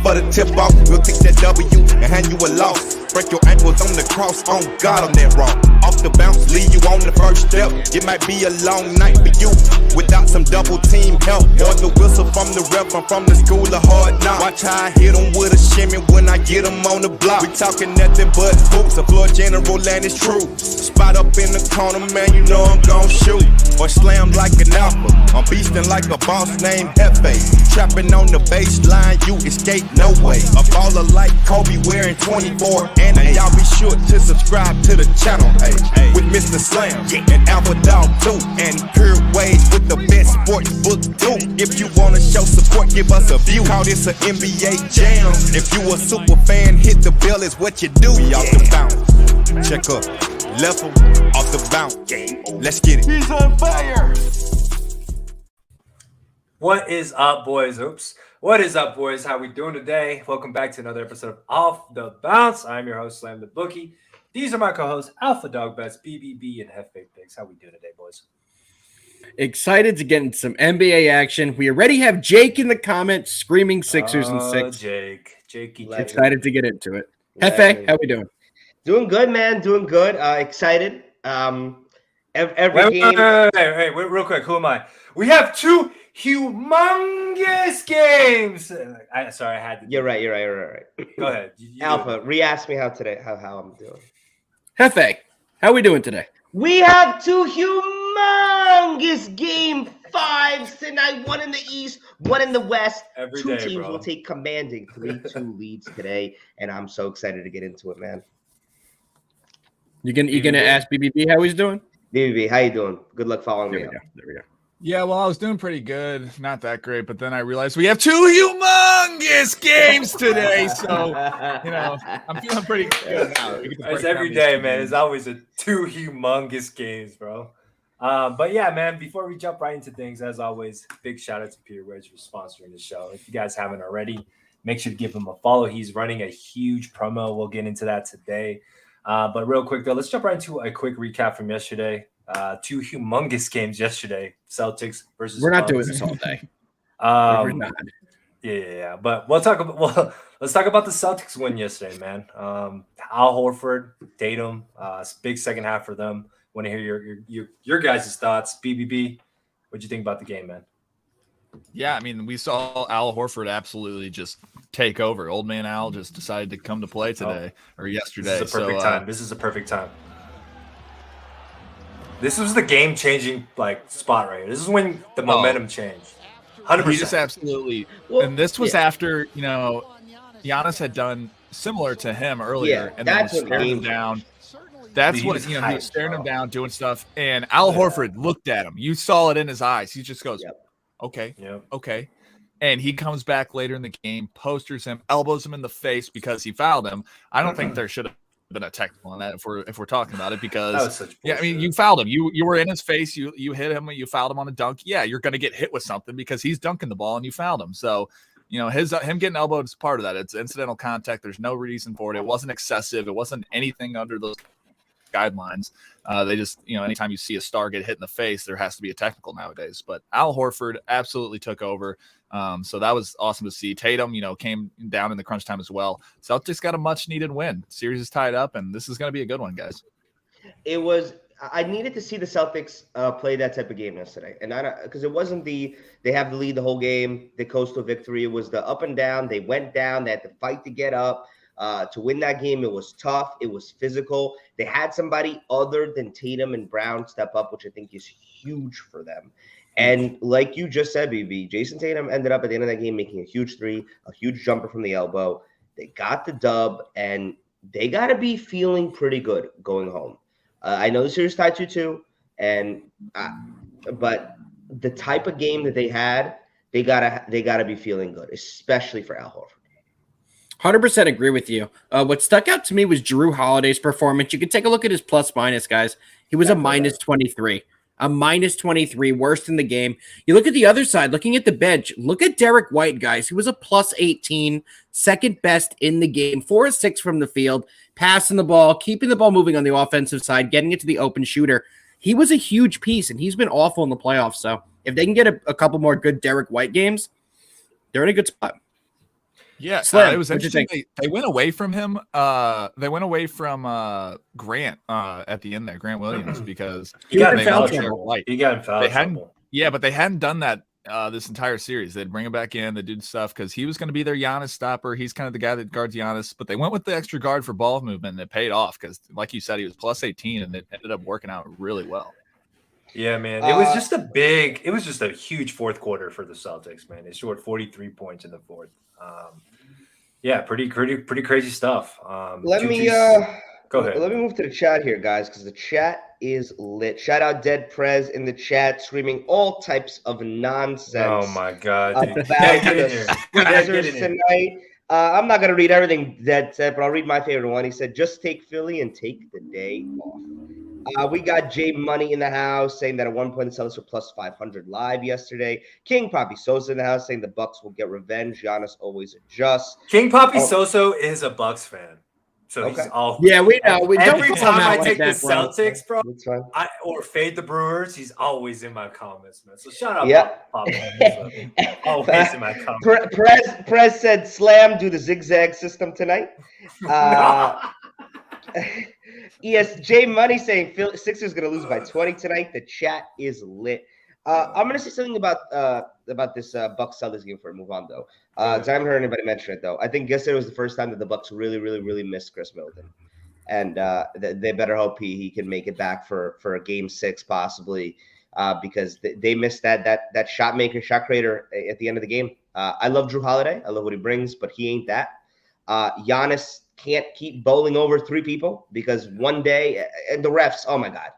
for the tip off. We'll take that W and hand you a loss. Break your ankles on the cross, on God on that rock. Off the bounce, leave you on the first step. It might be a long night for you without some double team help. Or the whistle from the ref, I'm from the school of hard knocks. Watch how I hit them with a shimmy when I get them on the block. We talking nothing but hoops, a floor general and it's true. Spot up in the corner, man, you know I'm gon' shoot. Or slam like an alpha, I'm beastin' like a boss named Hefe. Trapping on the baseline, you escape no way. A baller like Kobe wearing 24 and y'all be sure to subscribe to the channel, hey, with Mr. Slam and Alpha Dog 2 and Pure Waves with the best sports book too. If you wanna show support, give us a view. Call this an NBA jam. If you a super fan, hit the bell is what you do. We off the bounce, check up, level off the bounce. Let's get it. He's on fire. What is up, boys? What is up, boys? How we doing today? Welcome back to another episode of Off the Bounce. I'm your host, Slam the Bookie. These are my co-hosts, Alpha Dog Bets, BBB, and Hefe Picks. How we doing today, boys? Excited to get into some NBA action. We already have Jake in the comments screaming Sixers and 6. Jakey. Excited to get into it. Hefe, how we doing? Doing good, man. Doing good. Excited. Every game. Wait, real quick. Who am I? We have two humongous games. I had to. You're right. Go ahead. Alpha, re-ask me how I'm doing. Hefe, how we doing today? We have two humongous game 5s tonight. One in the East, one in the West. Two teams will take commanding 3-2 leads today, and I'm so excited to get into it, man. You gonna ask BBB how he's doing? BBB, how you doing? Good luck following me. There we go. Yeah, well, I was doing pretty good. Not that great, but then I realized we have two humongous games today. So, I'm feeling pretty good now. It's every day, man. It's always two humongous games, bro. But yeah, man, before we jump right into things, as always, big shout out to Peter Wedge for sponsoring the show. If you guys haven't already, make sure to give him a follow. He's running a huge promo. We'll get into that today. But real quick, though, let's jump right into a quick recap from yesterday. Two humongous games yesterday. Celtics versus We're not Bucks. doing this all day. We're not. Yeah. But let's talk about the Celtics win yesterday, man. Al Horford, Tatum, big second half for them. Want to hear your guys' thoughts. BBB, what'd you think about the game, man? Yeah, I mean, we saw Al Horford absolutely just take over. Old man Al just decided to come to play today or yesterday. This is a perfect time. This is a perfect time. This was the game-changing spot right here. This is when the momentum changed. 100%. He just absolutely. And this was after Giannis had done similar to him earlier, and then staring him down. That's what he was staring him down, doing stuff, and Al Horford looked at him. You saw it in his eyes. He just goes, "Okay, okay," and he comes back later in the game, posters him, elbows him in the face because he fouled him. I don't think there should have been a technical on that if we're talking about it, because I mean, you fouled him. You were in his face. You hit him. You fouled him on a dunk. Yeah, you're going to get hit with something because he's dunking the ball and you fouled him. So him getting elbowed is part of that. It's incidental contact. There's no reason for it. It wasn't excessive. It wasn't anything under those guidelines. They just, anytime you see a star get hit in the face, there has to be a technical nowadays. But Al Horford absolutely took over. So that was awesome to see. Tatum, came down in the crunch time as well. Celtics got a much needed win. Series is tied up, and this is going to be a good one, guys. I needed to see the Celtics play that type of game yesterday, and because it wasn't they have the lead the whole game, the coastal victory. It was the up and down. They went down. They had to fight to get up. To win that game, it was tough. It was physical. They had somebody other than Tatum and Brown step up, which I think is huge for them. And like you just said, BB, Jason Tatum ended up at the end of that game making a huge three, a huge jumper from the elbow. They got the dub, and they got to be feeling pretty good going home. I know the series tied 2-2, but the type of game that they had, they gotta be feeling good, especially for Al Horford. 100% agree with you. What stuck out to me was Jrue Holiday's performance. You can take a look at his plus minus, guys. He was a minus 23. A minus 23, worst in the game. You look at the other side, looking at the bench. Look at Derek White, guys. He was a plus 18, second best in the game. 4 of 6 from the field, passing the ball, keeping the ball moving on the offensive side, getting it to the open shooter. He was a huge piece, and he's been awful in the playoffs. So if they can get a couple more good Derek White games, they're in a good spot. Yeah, Slim, it was interesting. They went away from him. They went away from Grant at the end there, Grant Williams, because he got in foul trouble. He got in foul trouble. Yeah, but they hadn't done that this entire series. They'd bring him back in, they do stuff because he was going to be their Giannis stopper. He's kind of the guy that guards Giannis, but they went with the extra guard for ball movement, and it paid off because, like you said, he was plus 18, and it ended up working out really well. Yeah, man. It was just a huge fourth quarter for the Celtics, man. They scored 43 points in the fourth. Yeah, pretty crazy stuff. Let me go ahead. Let me move to the chat here, guys, because the chat is lit. Shout out Dead Prez in the chat, screaming all types of nonsense. Oh my god, dude. About the Sixers tonight. I'm not gonna read everything Dead said, but I'll read my favorite one. He said, "Just take Philly and take the day off." We got Jay Money in the house saying that at one point the Celtics were plus 500 live yesterday. King Papi Sosa in the house saying the Bucks will get revenge. Giannis always adjusts. King Papi Sosa is a Bucks fan, so he's all we know. Every time I take the Celtics, bro, or fade the Brewers, he's always in my comments, man. So shout out, Papi. Always in my comments. Prez said, "Slam, do the zigzag system tonight." Jay Money saying Sixers going to lose by 20 tonight. The chat is lit. I'm going to say something about this Bucks Celtics game before we move on, though. I haven't heard anybody mention it, though. I think yesterday was the first time that the Bucks really, really, really missed Chris Middleton. And they better hope he can make it back for a game 6 possibly, because they missed that shot maker, shot creator at the end of the game. I love Jrue Holiday. I love what he brings, but he ain't that. Giannis can't keep bowling over 3 people because one day, and the refs, oh my God.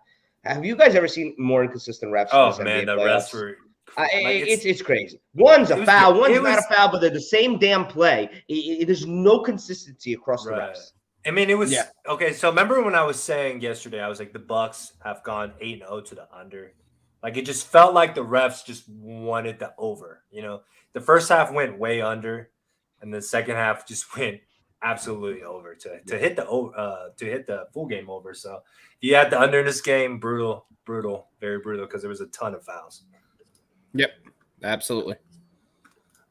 Have you guys ever seen more inconsistent refs? Oh man, the refs were it's crazy. One's a foul, one's not a foul, but they're the same damn play. There's no consistency across the refs. I mean, it was okay. So remember when I was saying yesterday, I was like, the Bucks have gone 8-0 to the under. Like it just felt like the refs just wanted the over. You know, the first half went way under, and the second half just went absolutely over to hit the full game over. So you had the under in this game, brutal, very brutal, because there was a ton of fouls. Yep, absolutely.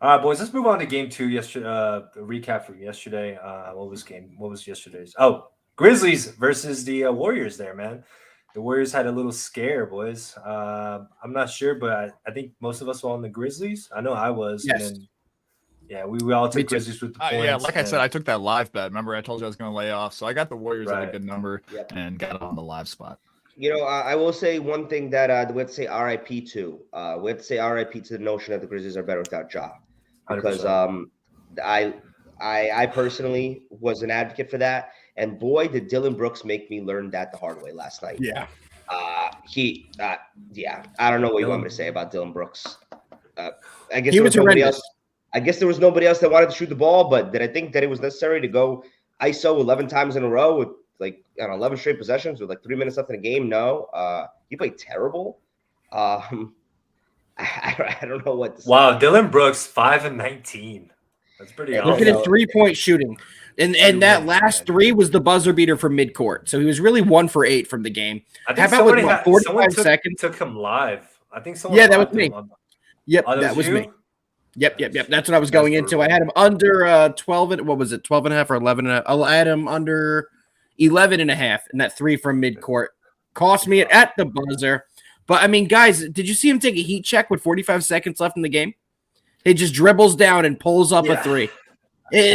All right, boys, let's move on to game 2 yesterday. The recap from yesterday. What was yesterday's? Oh, Grizzlies versus the Warriors there, man. The Warriors had a little scare, boys. I'm not sure, but I think most of us were on the Grizzlies. I know I was. Yes. And then, we all took Grizzlies with the points. Yeah, like I said, I took that live bet. Remember, I told you I was going to lay off. So I got the Warriors at a good number and got on the live spot. You know, I will say one thing that we have to say RIP to. We have to say RIP to the notion that the Grizzlies are better without Ja. Because 100%. I personally was an advocate for that. And boy, did Dylan Brooks make me learn that the hard way last night. Yeah. I don't know what you want me to say about Dylan Brooks. I guess he was nobody else. I guess there was nobody else that wanted to shoot the ball, but did I think that it was necessary to go ISO 11 times in a row with 11 straight possessions with 3 minutes left in the game? No. He played terrible. I don't know what to say. Wow, Dylan Brooks 5 and 19. That's pretty awesome. Look at his 3-point shooting. And that last 3 was the buzzer beater from midcourt. So he was really 1 for 8 from the game. I think How about 45 seconds? Took him live. I think someone. Yeah, that was me. Yep, that was me. Yep. That's what I was going into. I had him under 12 and what was it? 12 and a half or 11 and a half. I had him under 11 and a half, and that 3 from midcourt cost me it at the buzzer. But I mean, guys, did you see him take a heat check with 45 seconds left in the game? He just dribbles down and pulls up a 3.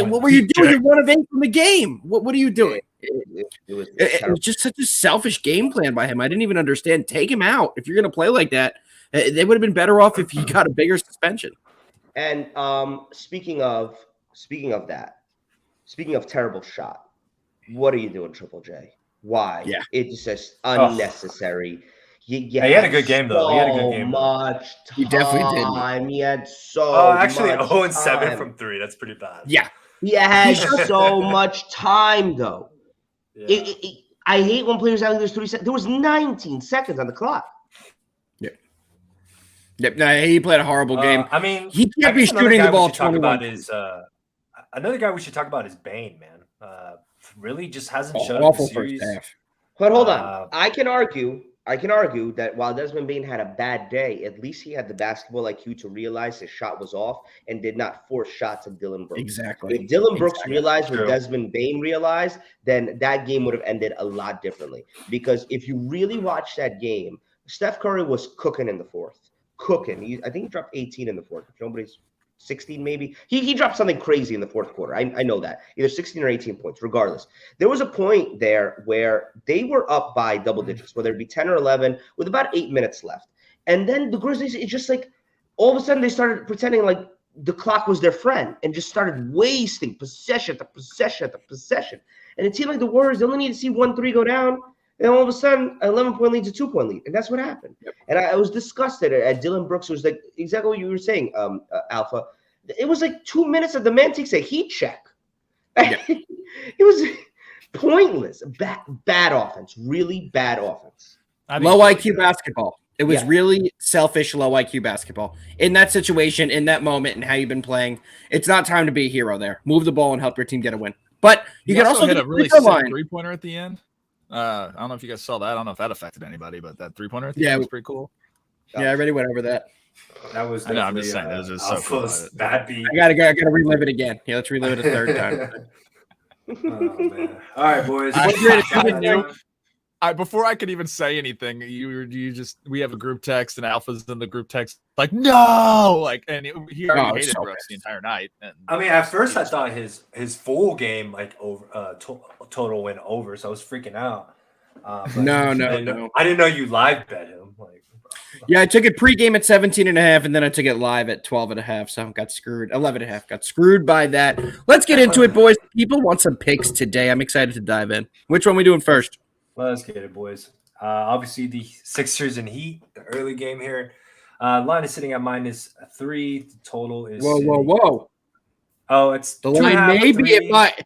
What were you doing? You're 1 of 8 from the game. What are you doing? It was just such a selfish game plan by him. I didn't even understand. Take him out. If you're going to play like that, they would have been better off if he got a bigger suspension. And speaking of terrible shot, what are you doing, Triple J? Why? Yeah. It's just unnecessary. He had a good game, though. He had a good game. He definitely did. He had so actually, much 0 and 7 time. from 3. That's pretty bad. Yeah. He had so much time, though. Yeah. I hate when players have there's 3 seconds. There was 19 seconds on the clock. Yep. No, he played a horrible game. I mean, he can't be shooting the ball 21. Another guy we should talk about is Bane, man. Really just hasn't showed awful up the series. First half. But hold on. I can argue I can argue that while Desmond Bane had a bad day, at least he had the basketball IQ to realize his shot was off and did not force shots of Dillon Brooks. Exactly. If Dillon Brooks realized what Desmond Bane realized, then that game would have ended a lot differently. Because if you really watch that game, Steph Curry was cooking in the fourth. Cooking. I think he dropped 18 in the fourth. If nobody's 16 maybe. He dropped something crazy in the fourth quarter. I know that. Either 16 or 18 points, regardless. There was a point there where they were up by double digits, whether it be 10 or 11, with about 8 minutes left. And then the Grizzlies, it's just like all of a sudden they started pretending like the clock was their friend and just started wasting possession to possession to possession. And it seemed like the Warriors, they only need to see 1-3 go down. And all of a sudden, an 11-point lead to 2-point lead. And that's what happened. Yep. And I was disgusted at Dillon Brooks. It was like exactly what you were saying, Alpha. It was like 2 minutes of the man takes a heat check. Yeah. It was pointless. Bad offense. Really bad offense. Low IQ basketball. It was really selfish, low IQ basketball. In that situation, in that moment, and how you've been playing, it's not time to be a hero there. Move the ball and help your team get a win. But you can also hit a really sick 3-pointer at the end. I don't know if you guys saw that. I don't know if that affected anybody, but that 3-pointer at the end was pretty cool. Yeah, I already went over that. That was. I know. I'm just saying that was just so cool. Bad beat. I gotta relive it again. Yeah, let's relive it a third time. Oh man! All right, boys. Before I could even say anything, we have a group text and Alpha's in the group text like no, he already hated Brooks the entire night. And I mean, at first I thought his full game over total went over, so I was freaking out. No. I didn't know you live bet him. Yeah, I took it pregame at 17.5, and then I took it live at 12.5, so got screwed. 11.5, got screwed by that. Let's get into it, boys. People want some picks today. I'm excited to dive in. Which one are we doing first? Let's get it, boys. Obviously, the Sixers and Heat, the early game here. Line is sitting at -3. The total is whoa. Oh, it's the line. Maybe it might.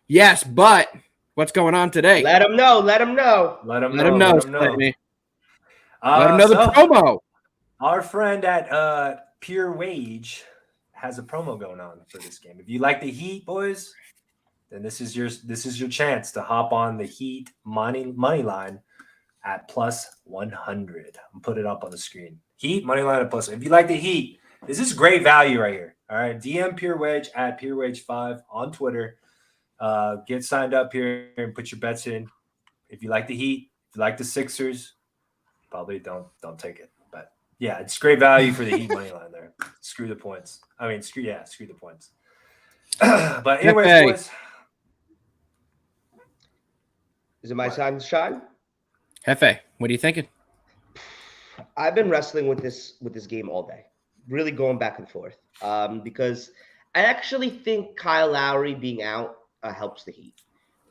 Yes, but what's going on today? Let them know. Let them know. Let them know the promo. Our friend at Pure Wage has a promo going on for this game. If you like the Heat, boys, then this is your chance to hop on the Heat money line at +100. I'm put it up on the screen. Heat money line at +. If you like the Heat, this is great value right here. All right, DM Pure Wage at Pure Wage 5 on Twitter. Get signed up here and put your bets in. If you like the Heat, if you like the Sixers, probably don't take it. But yeah, it's great value for the Heat money line there. Screw the points. I mean, screw the points. But anyways, boys. Is it my time to shine? Hefe, what are you thinking? I've been wrestling with this game all day, really going back and forth. Because I actually think Kyle Lowry being out helps the Heat.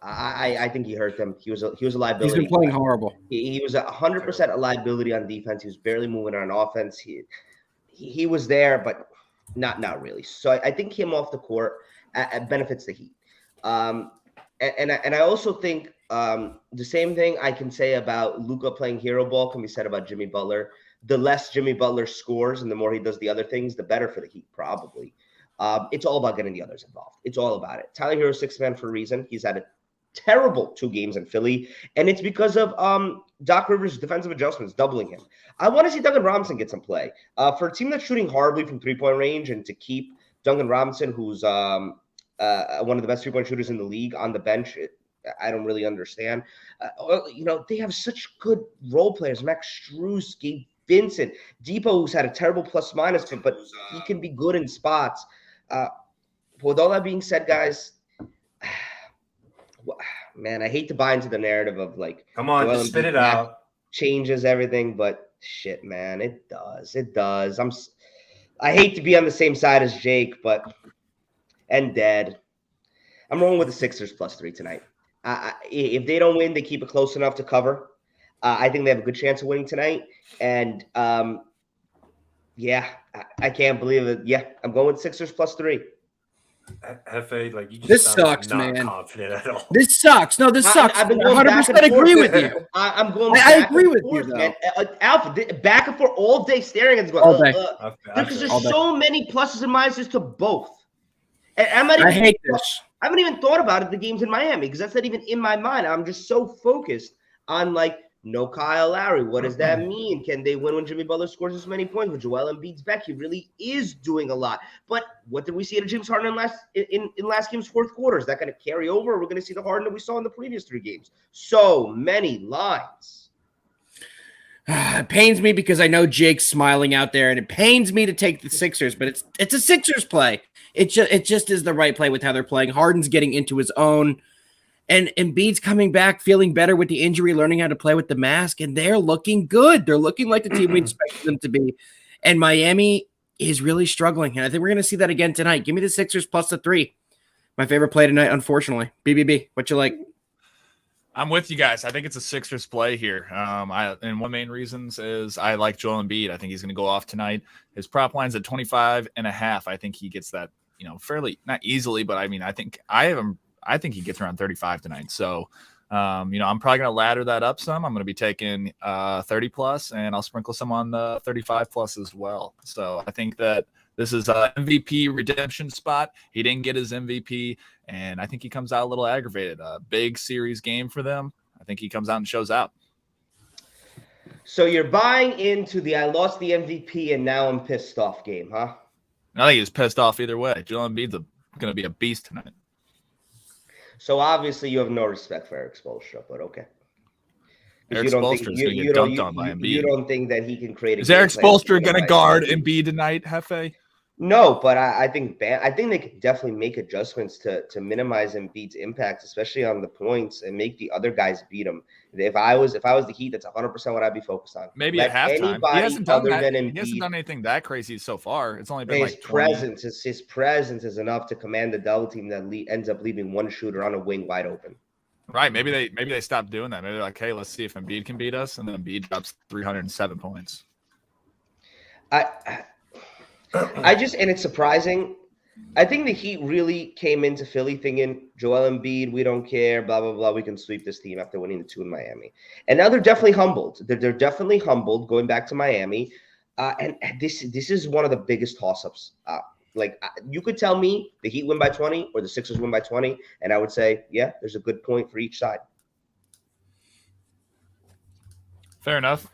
I think he hurt them. He was a liability. He's been playing horrible. He was 100% a liability on defense. He was barely moving on offense. He was there, but not really. So I think him off the court benefits the Heat. And I also think the same thing I can say about Luka playing hero ball can be said about Jimmy Butler. The less Jimmy Butler scores and the more he does the other things, the better for the Heat, probably. It's all about getting the others involved. It's all about it. Tyler Hero's sixth man for a reason. He's had a terrible 2 games in Philly, and it's because of Doc Rivers' defensive adjustments doubling him. I want to see Duncan Robinson get some play. For a team that's shooting horribly from 3-point range, and to keep Duncan Robinson, who's one of the best 3-point shooters in the league, on the bench, I don't really understand. They have such good role players. Max Strus, Gabe Vincent, Depot, who's had a terrible plus-minus, but he can be good in spots. With all that being said, guys, man, I hate to buy into the narrative of come on, just spit it out. Changes everything, but shit, man, it does. I hate to be on the same side as Jake, and Dad. I'm rolling with the Sixers +3 tonight. If they don't win, they keep it close enough to cover. I think they have a good chance of winning tonight. And I can't believe it. Yeah, I'm going with Sixers +3. Hefe, you just this sucks, not man. Confident at all. This sucks. No, this sucks. I've been 100% agree with you. I'm going. I agree with you, though. Man. Alpha, back and forth all day, staring at this. All day. Because there's so many pluses and minuses to both. And I hate this. I haven't even thought about it. The games in Miami, because that's not even in my mind. I'm just so focused on No Kyle Lowry. What does that mean? Can they win when Jimmy Butler scores as many points? When Joel Embiid's back, he really is doing a lot. But what did we see out of James Harden in last game's fourth quarter? Is that going to carry over? Or we're going to see the Harden that we saw in the previous 3 games. So many lines. It pains me because I know Jake's smiling out there, and it pains me to take the Sixers, but it's a Sixers play. It just is the right play with how they're playing. Harden's getting into his own. And Embiid's coming back, feeling better with the injury, learning how to play with the mask, and they're looking good. They're looking like the team we expected them to be. And Miami is really struggling, and I think we're going to see that again tonight. Give me the Sixers plus the 3. My favorite play tonight, unfortunately. BBB, what you like? I'm with you guys. I think it's a Sixers play here. And one of the main reasons is I like Joel Embiid. I think he's going to go off tonight. His prop line's at 25.5. I think he gets that, fairly, not easily, but I mean, I think he gets around 35 tonight. So, I'm probably going to ladder that up some. I'm going to be taking 30 plus, and I'll sprinkle some on the 35 plus as well. So I think that this is a MVP redemption spot. He didn't get his MVP, and I think he comes out a little aggravated. A big series game for them. I think he comes out and shows out. So you're buying into the I lost the MVP and now I'm pissed off game, huh? I think he's pissed off either way. Joel Embiid's going to be a beast tonight. So obviously you have no respect for Eric Spoelstra, but okay. Eric Spoelstra is going to get dunked on by Embiid. You don't think that he can create a Is Eric Spoelstra going to guard Embiid tonight, Hefe? No, but I think they could definitely make adjustments to minimize Embiid's impact, especially on the points, and make the other guys beat him. If I was the Heat, that's 100% what I'd be focused on. Maybe at halftime. He hasn't done anything that crazy so far. It's only been his presence is enough to command the double team that ends up leaving one shooter on a wing wide open. Right. Maybe they stopped doing that. Maybe they're like, hey, let's see if Embiid can beat us, and then Embiid drops 307 points. And it's surprising. I think the Heat really came into Philly thinking Joel Embiid, we don't care, blah, blah, blah. We can sweep this team after winning the 2 in Miami. And now they're definitely humbled. They're definitely humbled going back to Miami. And this is one of the biggest toss-ups. You could tell me the Heat win by 20 or the Sixers win by 20, and I would say, yeah, there's a good point for each side. Fair enough.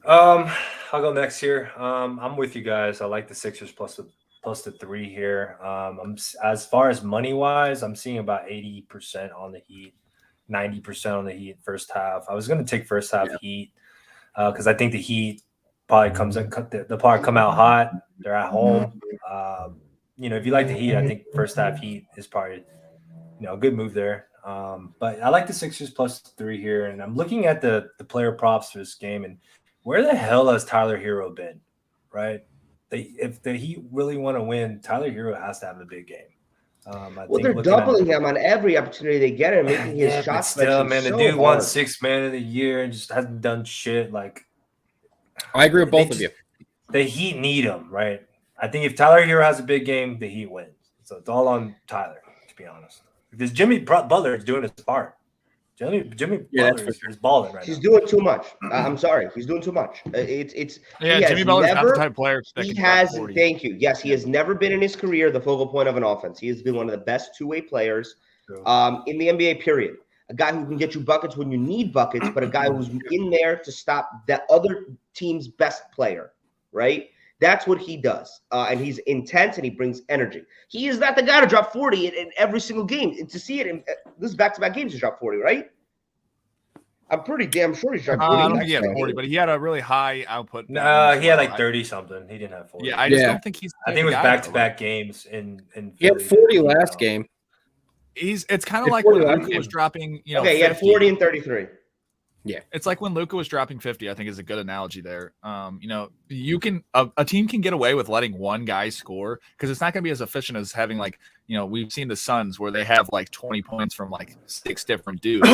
I'll go next here. I'm with you guys. I like the Sixers plus the 3 here. As far as money wise, I'm seeing about 80% on the Heat, 90% on the Heat first half. I was going to take first half Heat because I think the Heat probably they'll probably come out hot. They're at home. If you like the Heat, I think first half Heat is probably a good move there. But I like the Sixers plus 3 here, and I'm looking at the player props for this game, and where the hell has Tyler Hero been, right? If the Heat really want to win, Tyler Hero has to have a big game. They're doubling him on every opportunity they get and making his shots. Still, man, the dude won 6th man of the year and just hasn't done shit. Like, I agree with both of you. The Heat need him, right? I think if Tyler Hero has a big game, the Heat wins. So it's all on Tyler, to be honest. Because Jimmy Butler is doing his part. Jimmy Butler is balling right now. He's doing too much. I'm sorry. He's doing too much. Jimmy Butler's not the type of player. Thank you. Yes, he has never been in his career the focal point of an offense. He has been one of the best two-way players in the NBA, period. A guy who can get you buckets when you need buckets, but a guy who's in there to stop that other team's best player, right? That's what he does. And he's intense and he brings energy. He is not the guy to drop 40 in every single game. And to see it in this back-to-back games, he's dropped 40, right? I'm pretty damn sure he's dropped 40. I don't think he had 40, but he had a really high output. No, he had like 30-something. He didn't have 40. Yeah, I just don't think he's. I think it was back-to-back games in he had 40 last game. It's kind of like when Luka was dropping, he had 40 and 33. Yeah, it's like when Luka was dropping 50. I think is a good analogy there. You can a team can get away with letting one guy score because it's not going to be as efficient as having we've seen the Suns where they have like 20 points from like 6 different dudes.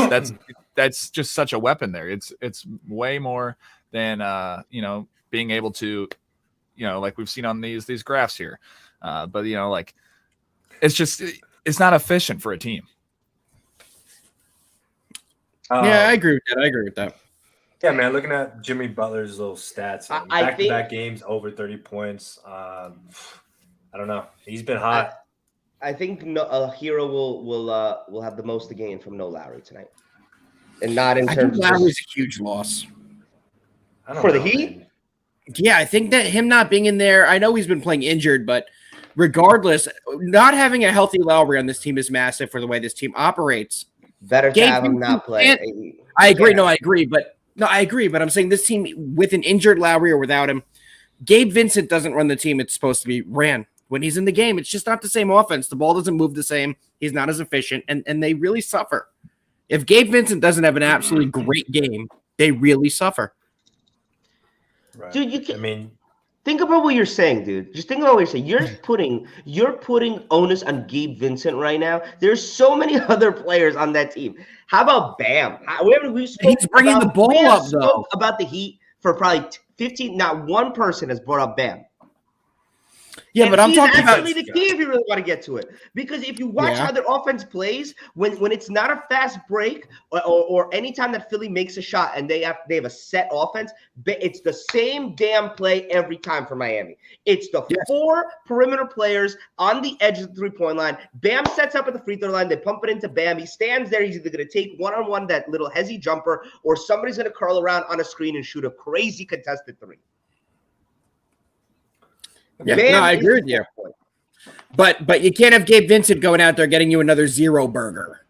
That's just such a weapon there. It's way more than being able to like we've seen on these graphs here. But it's not efficient for a team. Yeah, I agree with that. Yeah, man. Looking at Jimmy Butler's little stats, back-to-back games over 30 points. I don't know. He's been hot. I think Hero will have the most to gain from no Lowry tonight. and not in I terms think of Lowry's a huge loss. For the Heat? Man. Yeah, I think that him not being in there, I know he's been playing injured, but regardless, not having a healthy Lowry on this team is massive for the way this team operates. Better to have him not play. I agree. No, I agree. But I'm saying this team with an injured Lowry or without him, Gabe Vincent doesn't run the team it's supposed to be ran. When he's in the game, it's just not the same offense. The ball doesn't move the same. He's not as efficient, and they really suffer. If Gabe Vincent doesn't have an absolutely great game, they really suffer. Right. Dude, I mean, think about what you're saying, dude. Just think about what you're saying. You're putting onus on Gabe Vincent right now. There's so many other players on that team. How about Bam? He's bringing the ball up, though. About the Heat for probably 15. Not one person has brought up Bam. Yeah, and but I'm talking about the key if you really want to get to it. Because if you watch how their offense plays, when it's not a fast break or anytime that Philly makes a shot and they have a set offense, it's the same damn play every time for Miami. It's the 4 perimeter players on the edge of the three-point line. Bam sets up at the free throw line. They pump it into Bam. He stands there. He's either going to take one-on-one that little hezzy jumper or somebody's going to curl around on a screen and shoot a crazy contested three. Yeah, no, I agree with you. But you can't have Gabe Vincent going out there getting you another zero burger.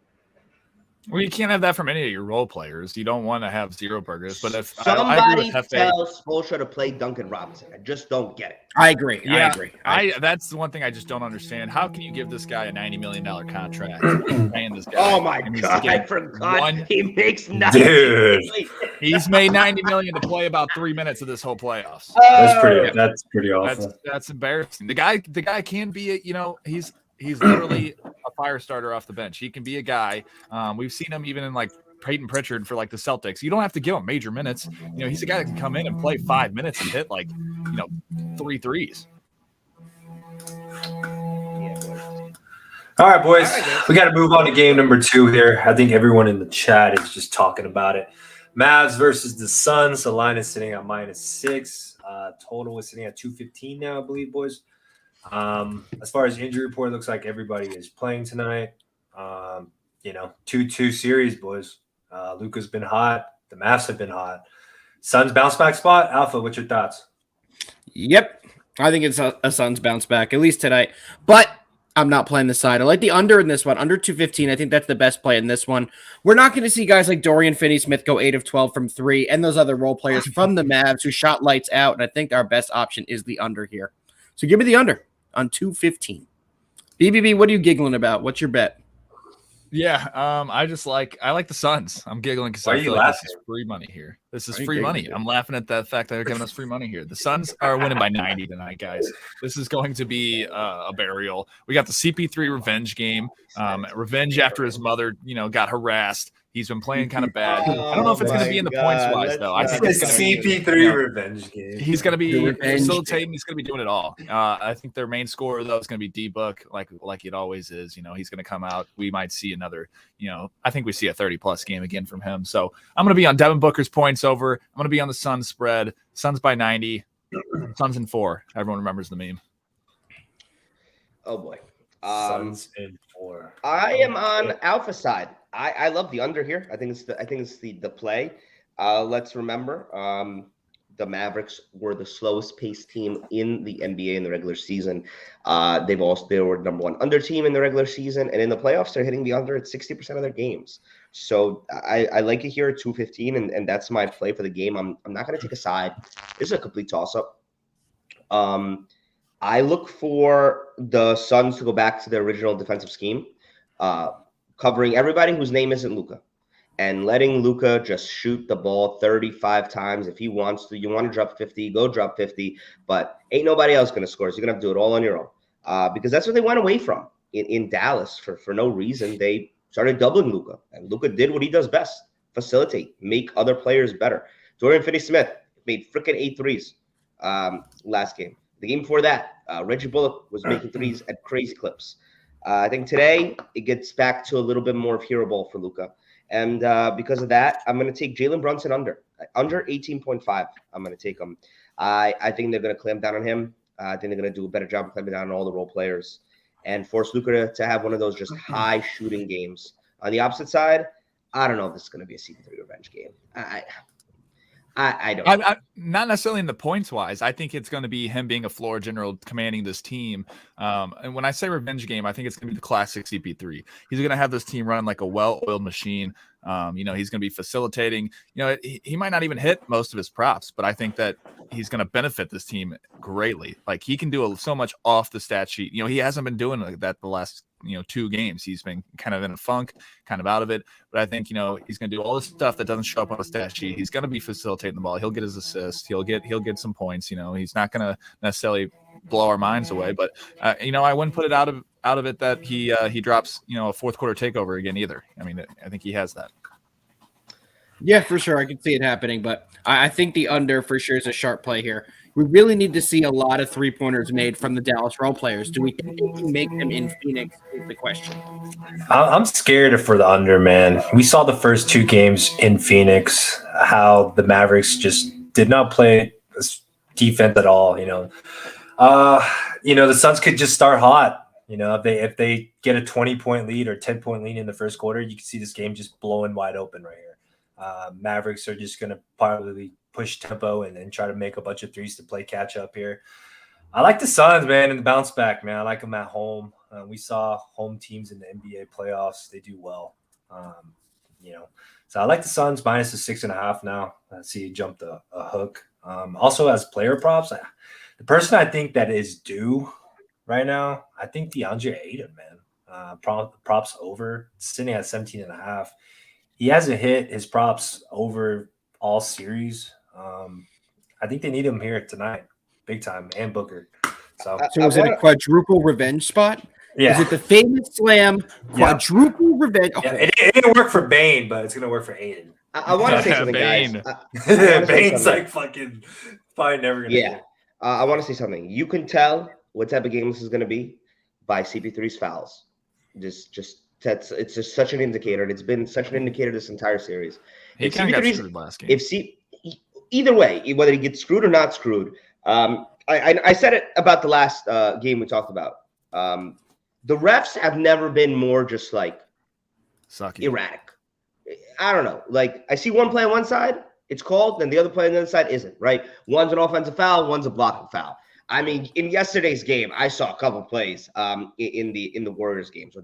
Well, you can't have that from any of your role players. You don't want to have zero burgers. But if somebody tells Spoelstra to play Duncan Robinson, I just don't get it. I agree. Yeah, I agree. That's the one thing I just don't understand. How can you give this guy a $90 million contract? Paying this guy? Oh my God! I forgot he makes $90 million. He's made $90 million to play about 3 minutes of this whole playoffs. That's pretty awful. That's embarrassing. The guy can be. He's literally a fire starter off the bench. He can be a guy. We've seen him even in like Peyton Pritchard for like the Celtics. You don't have to give him major minutes. He's a guy that can come in and play 5 minutes and hit like 3 threes. All right, boys. We got to move on to game number 2 here. I think everyone in the chat is just talking about it. Mavs versus the Suns. The line is sitting at -6. Total is sitting at 215 now, I believe, boys. As far as injury report, it looks like everybody is playing tonight. 2-2 series, boys. Luka's been hot. The Mavs have been hot. Suns bounce back spot. Alpha, what's your thoughts? Yep. I think it's a Suns bounce back, at least tonight. But I'm not playing the side. I like the under in this one. Under 215. I think that's the best play in this one. We're not going to see guys like Dorian Finney-Smith go 8 of 12 from 3 and those other role players from the Mavs who shot lights out. And I think our best option is the under here. So give me the under on 215. BBB, what are you giggling about? What's your bet? Yeah, I like the Suns. I'm giggling because I feel like this is free money here. This is free money. I'm laughing at the fact that they're giving us free money here. The Suns are winning by 90 tonight, guys. This is going to be a burial. We got the CP3 revenge game. Revenge after his mother, got harassed. He's been playing kind of bad. I don't know if it's going to be in the points wise though. I think it's going to be CP3 revenge game. He's going to be facilitating. He's going to be doing it all. I think their main scorer though is going to be D-Book, like it always is. He's going to come out. We might see another. I think we see a 30+ game again from him. So I'm going to be on Devin Booker's points over. I'm going to be on the Suns spread. Suns by 90. Suns in 4. Everyone remembers the meme. Oh boy. Suns in 4. I am on Alpha side. I love the under here. I think it's the play. Let's remember the Mavericks were the slowest paced team in the NBA in the regular season. They were number 1 under team in the regular season, and in the playoffs they're hitting the under at 60% of their games. So I like it here at 215, and that's my play for the game. I'm not going to take a side. This is a complete toss up. I look for the Suns to go back to their original defensive scheme. Covering everybody whose name isn't Luka and letting Luka just shoot the ball 35 times. If he wants to, you want to drop 50, go drop 50, but ain't nobody else going to score. So you're going to have to do it all on your own because that's what they went away from in Dallas for no reason. They started doubling Luka, and Luka did what he does best, facilitate, make other players better. Dorian Finney-Smith made freaking 8 threes last game. The game before that, Reggie Bullock was making threes at crazy clips. I think today it gets back to a little bit more of hero ball for Luka. And because of that, I'm going to take Jalen Brunson under 18.5. I'm going to take him. I think they're going to clamp down on him. I think they're going to do a better job of clamping down on all the role players and force Luka to have one of those just high shooting games. On the opposite side, I don't know if this is going to be a CP3 revenge game. I don't know. Not necessarily in the points wise. I think it's going to be him being a floor general commanding this team. And when I say revenge game, I think it's going to be the classic CP3. He's going to have this team running like a well-oiled machine. He's going to be facilitating. He might not even hit most of his props, but I think that he's going to benefit this team greatly. Like he can do so much off the stat sheet. He hasn't been doing like that the last 2 games. He's been kind of in a funk, kind of out of it. But I think he's going to do all the stuff that doesn't show up on the stat sheet. He's going to be facilitating the ball. He'll get his assist. He'll get some points. He's not going to necessarily blow our minds away. But I wouldn't put it out of it that he drops a fourth quarter takeover again either. I mean, I think he has that. Yeah, for sure. I can see it happening, but I think the under for sure is a sharp play here. We really need to see a lot of 3-pointers made from the Dallas role players. Do we think they can make them in Phoenix is the question. I'm scared for the under, man. We saw the first 2 games in Phoenix, how the Mavericks just did not play defense at all. The Suns could just start hot. If they get a 20-point lead or 10-point lead in the first quarter, you can see this game just blowing wide open right here. Mavericks are just going to probably push tempo and then try to make a bunch of threes to play catch up here. I like the Suns, man, and the bounce back, man. I like them at home. We saw home teams in the NBA playoffs. They do well. So I like the Suns minus the 6.5 now. I see you jumped a hook. Also, as player props, the person I think that is due right now, I think DeAndre Ayton, man. Props over, sitting at 17.5. He hasn't hit his props over all series. I think they need him here tonight, big time, and Booker. So is it a quadruple revenge spot? Yeah. Is it the famous slam quadruple revenge? Yeah, it didn't work for Bane, but it's going to work for Aiden. I want to say something, Bane. guys. Bane's like fucking probably never going to do. I want to say something. You can tell what type of game this is going to be by CP3's fouls. It's just such an indicator. It's been such an indicator this entire series. He kind of got screwed last game. Either way, whether he gets screwed or not screwed, I said it about the last game we talked about. The refs have never been more just like sucky, erratic. I don't know. Like I see one play on one side, it's called, then the other play on the other side isn't. Right? One's an offensive foul, one's a blocking foul. I mean, in yesterday's game, I saw a couple plays in the Warriors games where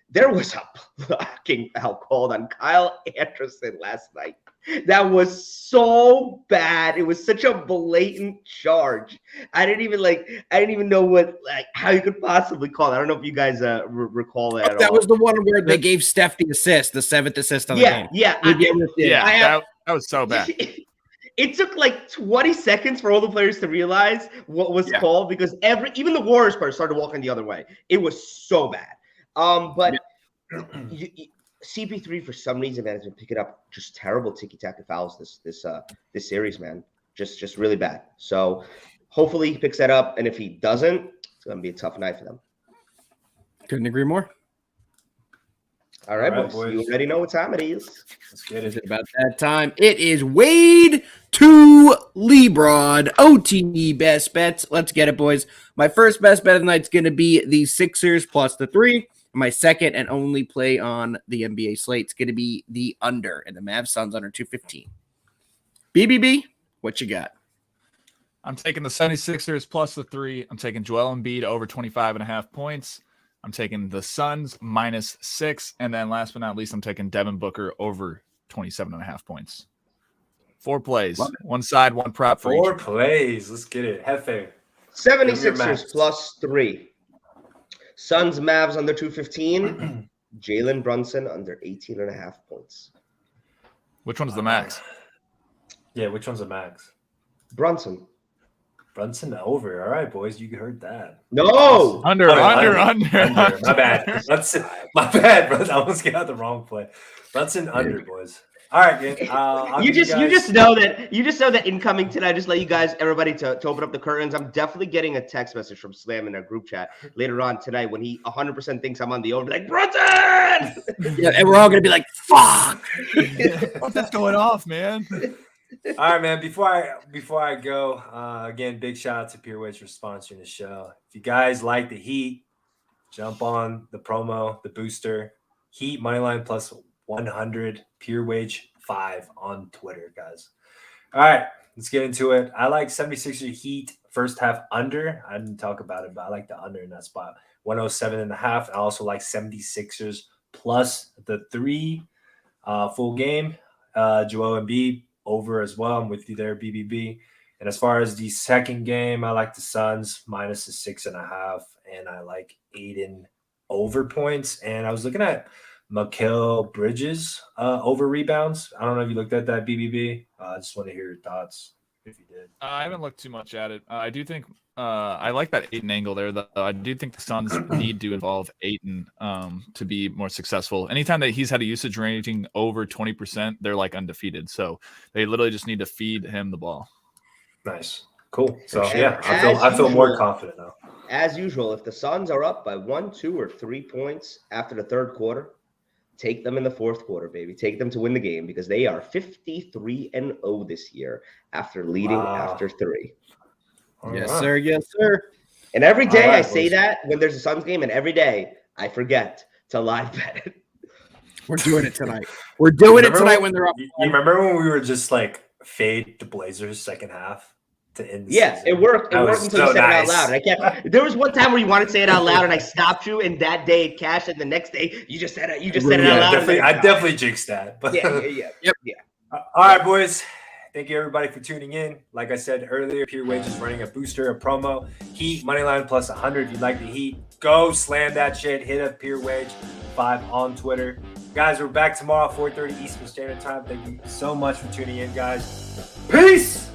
there was a blocking foul called on Kyle Anderson last night. That was so bad. It was such a blatant charge. I didn't even know how you could possibly call it. I don't know if you guys recall that. At that all. Was the one where they gave Steph the assist, the 7th assist on the game. That was so bad. It took like 20 seconds for all the players to realize what was called because even the Warriors players started walking the other way. It was so bad. But CP3 for some reason, man, has been picking up just terrible tiki-taka fouls this series, man. Just really bad. So hopefully he picks that up, and if he doesn't, it's gonna be a tough night for them. Couldn't agree more. All right, boys. You already know what time it is. Let's get it. Is it about that time? It is Wade to LeBron. OTE best bets. Let's get it, boys. My first best bet of the night is going to be the Sixers plus the 3. My second and only play on the NBA slate is going to be the under, and the Mavs Suns under 215. BBB, what you got? I'm taking the 76ers plus the 3. I'm taking Joel Embiid over 25.5 points. I'm taking the Suns minus 6. And then last but not least, I'm taking Devin Booker over 27.5 points. 4 plays. One side, one prop for 4 each. plays. Let's get it. Hefe. 76ers plus 3. Suns, Mavs under 215. Jalen Brunson under 18.5 points. Which one's the max? Yeah, which one's the max? Brunson over. All right, boys, you heard that. No. Under. My bad. My bad, bro. I almost got the wrong play. Brunson under, boys. All right, man. You just know that incoming tonight. Just let you guys, everybody, to open up the curtains. I'm definitely getting a text message from Slam in our group chat later on tonight when he 100% thinks I'm on the over. Like Brunson. Yeah, and we're all gonna be like, "Fuck!" What's going off, man? All right, man. Before I go, again, big shout out to PureWedge for sponsoring the show. If you guys like the Heat, jump on the promo, the booster. Heat moneyline plus 100, Pure Wage 5 on Twitter, guys. All right, let's get into it. I like 76er Heat first half under. I didn't talk about it, but I like the under in that spot. 107.5. I also like 76ers plus the 3 full game. Joel Embiid over as well. I'm with you there, BBB. And as far as the second game, I like the Suns minus the 6.5, and I like Aiden over points. And I was looking at Mikal Bridges over rebounds. I don't know if you looked at that, BBB. I just want to hear your thoughts if you did. I haven't looked too much at it. I do think I like that Ayton angle there. I do think the Suns need to involve Ayton to be more successful. Anytime that he's had a usage rating over 20%, they're like undefeated. So they literally just need to feed him the ball. Nice. Cool. So yeah, I feel more confident now. As usual, if the Suns are up by 1, 2, or 3 points after the third quarter, take them in the fourth quarter, baby. Take them to win the game because they are 53-0 this year after leading after 3. Yes, sir. Yes, sir. And every day I say that when there's a Suns game, and every day I forget to live bet it. We're doing it tonight. We're doing it tonight when they're up. You remember when we were just like fade the Blazers second half to end the season? It worked. It worked until you said it out loud. I can't. There was one time where you wanted to say it out loud, and I stopped you. And that day it cashed, and the next day you just said it. You just said it out loud. I definitely jinxed that. But Yep. All right, boys. Thank you, everybody, for tuning in. Like I said earlier, Pure Wage is running a booster, a promo. Heat, moneyline plus 100. If you like the Heat, go slam that shit. Hit up Pure Wage 5 on Twitter. Guys, we're back tomorrow, 4:30 Eastern Standard Time. Thank you so much for tuning in, guys. Peace!